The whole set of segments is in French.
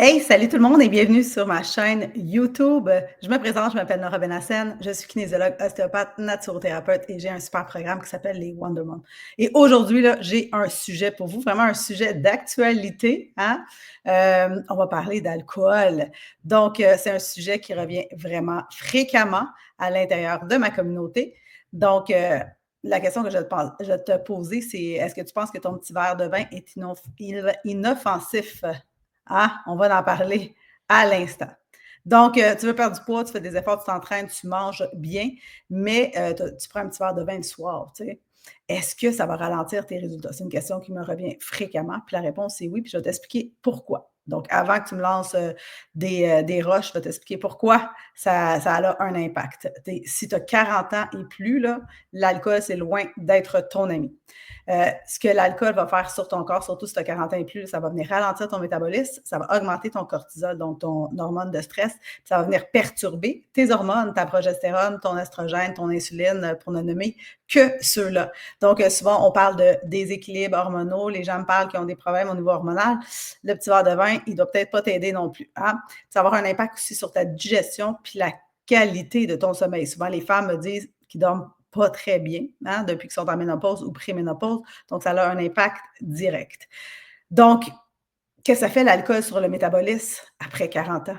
Hey, salut tout le monde et bienvenue sur ma chaîne YouTube. Je me présente, je m'appelle Nora Benassène, je suis kinésiologue, ostéopathe, naturothérapeute et j'ai un super programme qui s'appelle les Wonder Moms. Et aujourd'hui, là, j'ai un sujet pour vous, vraiment un sujet d'actualité, hein? On va parler d'alcool. Donc, c'est un sujet qui revient vraiment fréquemment à l'intérieur de ma communauté. Donc, la question que je vais te poser, c'est est-ce que tu penses que ton petit verre de vin est inoffensif? Ah, on va en parler à l'instant. Donc, tu veux perdre du poids, tu fais des efforts, tu t'entraînes, tu manges bien, mais tu prends un petit verre de vin le soir, tu sais. Est-ce que ça va ralentir tes résultats? C'est une question qui me revient fréquemment, puis la réponse est oui, puis je vais t'expliquer pourquoi. Donc, avant que tu me lances des roches, je vais t'expliquer pourquoi ça a un impact. Si tu as 40 ans et plus, l'alcool, c'est loin d'être ton ami. Ce que l'alcool va faire sur ton corps, surtout si tu as 40 ans et plus, ça va venir ralentir ton métabolisme, ça va augmenter ton cortisol, donc ton hormone de stress, ça va venir perturber tes hormones, ta progestérone, ton estrogène, ton insuline, pour ne nommer que ceux-là. Donc, souvent, on parle de déséquilibre hormonaux, les gens me parlent qu'ils ont des problèmes au niveau hormonal. Le petit verre de vin, il ne doit peut-être pas t'aider non plus. Hein? Ça va avoir un impact aussi sur ta digestion puis la qualité de ton sommeil. Souvent, les femmes me disent qu'ils dorment pas très bien, hein, depuis qu'ils sont en ménopause ou préménopause. Donc, ça a un impact direct. Donc, qu'est-ce que ça fait l'alcool sur le métabolisme après 40 ans?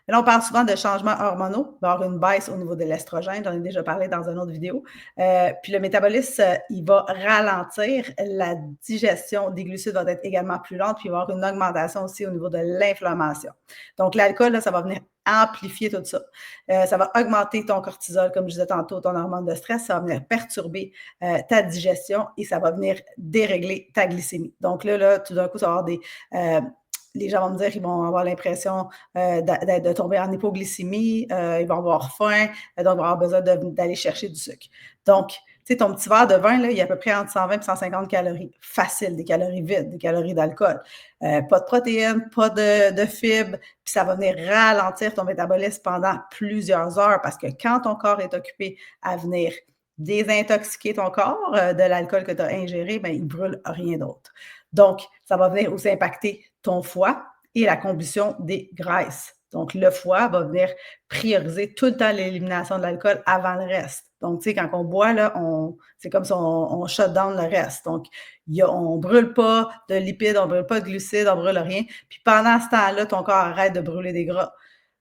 Là, on parle souvent de changements hormonaux, d'avoir une baisse au niveau de l'estrogène, j'en ai déjà parlé dans une autre vidéo. Puis le métabolisme, il va ralentir, la digestion des glucides va être également plus lente, puis il va y avoir une augmentation aussi au niveau de l'inflammation. Donc l'alcool, là, ça va venir amplifier tout ça. Ça va augmenter ton cortisol, comme je disais tantôt, ton hormone de stress, ça va venir perturber ta digestion et ça va venir dérégler ta glycémie. Donc là tout d'un coup, ça va avoir les gens vont me dire qu'ils vont avoir l'impression de tomber en hypoglycémie, ils vont avoir faim, donc ils vont avoir besoin d'aller chercher du sucre. Donc, tu sais, ton petit verre de vin, là, il y a à peu près entre 120 et 150 calories. Facile, des calories vides, des calories d'alcool. Pas de protéines, pas de fibres, puis ça va venir ralentir ton métabolisme pendant plusieurs heures parce que quand ton corps est occupé à venir désintoxiquer ton corps de l'alcool que tu as ingéré, ben, il ne brûle rien d'autre. Donc, ça va venir aussi impacter ton foie et la combustion des graisses. Donc, le foie va venir prioriser tout le temps l'élimination de l'alcool avant le reste. Donc, tu sais, quand on boit, là, c'est comme si on shut down le reste. Donc, on ne brûle pas de lipides, on ne brûle pas de glucides, on ne brûle rien. Puis pendant ce temps-là, ton corps arrête de brûler des gras.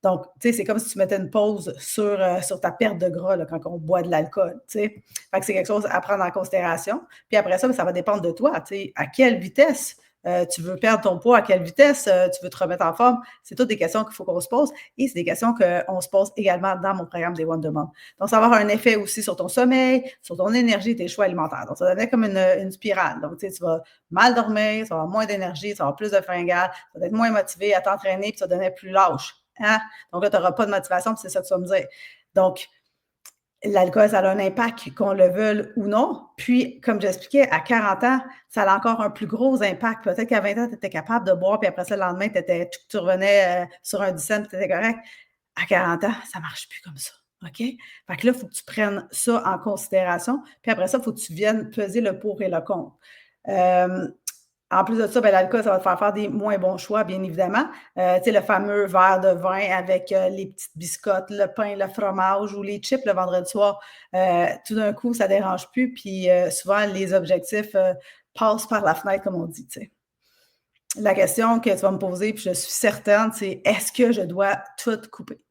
Donc, tu sais, c'est comme si tu mettais une pause sur ta perte de gras là, quand on boit de l'alcool, tu sais. Fait que c'est quelque chose à prendre en considération. Puis après ça, ça va dépendre de toi, tu sais, à quelle vitesse tu veux perdre ton poids, à quelle vitesse tu veux te remettre en forme. C'est toutes des questions qu'il faut qu'on se pose et c'est des questions qu'on se pose également dans mon programme des Wonder Moms. Donc, ça va avoir un effet aussi sur ton sommeil, sur ton énergie et tes choix alimentaires. Donc, ça va devenir comme une spirale. Donc, tu sais, tu vas mal dormir, tu vas avoir moins d'énergie, tu vas avoir plus de fringales, tu vas être moins motivé à t'entraîner puis tu vas devenir plus lâche. Hein? Donc là, tu n'auras pas de motivation, puis c'est ça que tu vas me dire. Donc, l'alcool, ça a un impact, qu'on le veuille ou non. Puis, comme j'expliquais, à 40 ans, ça a encore un plus gros impact. Peut-être qu'à 20 ans, tu étais capable de boire, puis après ça, le lendemain, tu revenais sur un 10 cents, puis tu étais correct. À 40 ans, ça ne marche plus comme ça. OK? Fait que là, il faut que tu prennes ça en considération. Puis après ça, il faut que tu viennes peser le pour et le contre. En plus de ça, ben, l'alcool, ça va te faire des moins bons choix, bien évidemment. Tu sais, le fameux verre de vin avec les petites biscottes, le pain, le fromage ou les chips le vendredi soir. Tout d'un coup, ça ne dérange plus. Puis souvent, les objectifs passent par la fenêtre, comme on dit. Tu sais. La question que tu vas me poser, puis je suis certaine, c'est est-ce que je dois tout couper?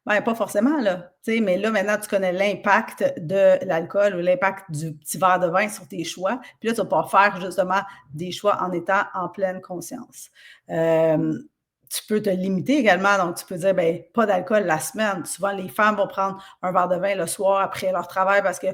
Ben, pas forcément, là. Tu sais, mais là, maintenant, tu connais l'impact de l'alcool ou l'impact du petit verre de vin sur tes choix. Puis là, tu vas pouvoir faire justement des choix en étant en pleine conscience. Tu peux te limiter également. Donc, tu peux dire, ben, pas d'alcool la semaine. Souvent, les femmes vont prendre un verre de vin le soir après leur travail parce que,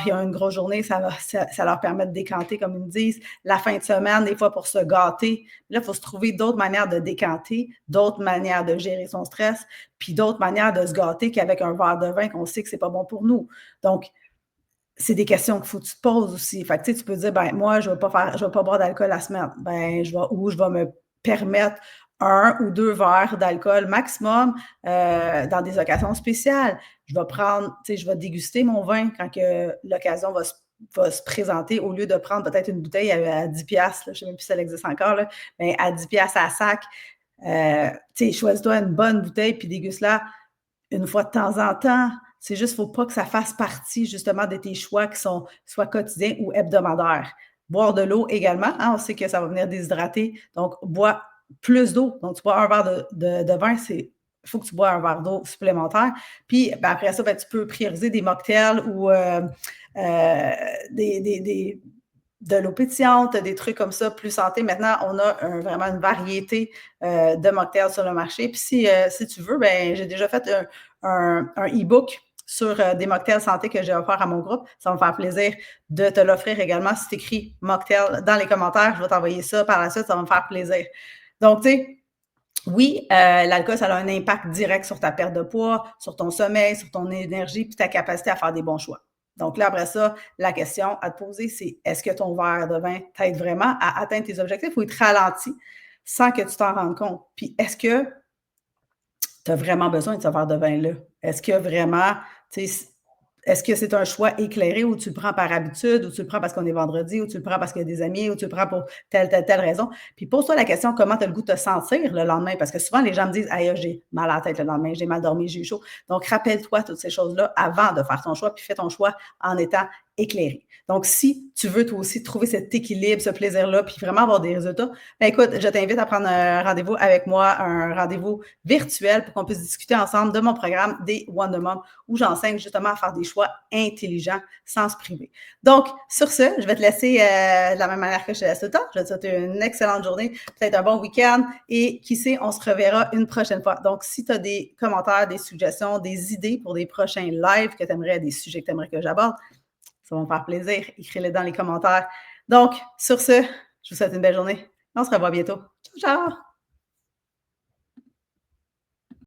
il y a une grosse journée, ça leur permet de décanter, comme ils me disent. La fin de semaine, des fois, pour se gâter. Là, il faut se trouver d'autres manières de décanter, d'autres manières de gérer son stress, puis d'autres manières de se gâter qu'avec un verre de vin qu'on sait que c'est pas bon pour nous. Donc, c'est des questions qu'il faut que tu te poses aussi. Fait que, tu peux dire, ben, moi, je vais pas boire d'alcool la semaine. Ben, je vais me permettre un ou deux verres d'alcool maximum dans des occasions spéciales. Je vais prendre, je vais déguster mon vin quand que l'occasion va se présenter au lieu de prendre peut-être une bouteille à 10 piastres, je ne sais même plus si elle existe encore, là, mais à 10 piastres à sac. Tu sais, choisis-toi une bonne bouteille puis déguste-la une fois de temps en temps. C'est juste, faut pas que ça fasse partie justement de tes choix qui sont soit quotidiens ou hebdomadaires. Boire de l'eau également, hein, on sait que ça va venir déshydrater, donc bois plus d'eau. Donc, tu bois un verre de vin, il faut que tu bois un verre d'eau supplémentaire. Puis ben, après ça, ben, tu peux prioriser des mocktails ou des de l'eau pétillante, des trucs comme ça, plus santé. Maintenant, on a vraiment une variété de mocktails sur le marché. Puis si tu veux, ben, j'ai déjà fait un e-book sur des mocktails santé que j'ai offert à mon groupe. Ça va me faire plaisir de te l'offrir également. Si tu écris mocktail dans les commentaires, je vais t'envoyer ça par la suite, ça va me faire plaisir. Donc, tu sais, oui, l'alcool, ça a un impact direct sur ta perte de poids, sur ton sommeil, sur ton énergie, puis ta capacité à faire des bons choix. Donc là, après ça, la question à te poser, c'est est-ce que ton verre de vin t'aide vraiment à atteindre tes objectifs ou il te ralentit sans que tu t'en rendes compte? Puis est-ce que tu as vraiment besoin de ce verre de vin-là? Est-ce que vraiment, tu sais, est-ce que c'est un choix éclairé ou tu le prends par habitude, ou tu le prends parce qu'on est vendredi, ou tu le prends parce qu'il y a des amis, ou tu le prends pour telle raison? Puis pose-toi la question comment tu as le goût de te sentir le lendemain, parce que souvent les gens me disent aïe, j'ai mal à la tête le lendemain, j'ai mal dormi, j'ai eu chaud. Donc rappelle-toi toutes ces choses-là avant de faire ton choix, puis fais ton choix en étant éclairé. Donc, si tu veux toi aussi trouver cet équilibre, ce plaisir-là, puis vraiment avoir des résultats, ben écoute, je t'invite à prendre un rendez-vous avec moi, un rendez-vous virtuel pour qu'on puisse discuter ensemble de mon programme des Wonder Moms où j'enseigne justement à faire des choix intelligents sans se priver. Donc, sur ce, je vais te laisser de la même manière que je te laisse tout le temps. Je vais te souhaiter une excellente journée, peut-être un bon week-end et qui sait, on se reverra une prochaine fois. Donc, si tu as des commentaires, des suggestions, des idées pour des prochains lives que tu aimerais, des sujets que tu aimerais que j'aborde, ça va me faire plaisir. Écris-les dans les commentaires. Donc, sur ce, je vous souhaite une belle journée. On se revoit bientôt. Ciao, ciao!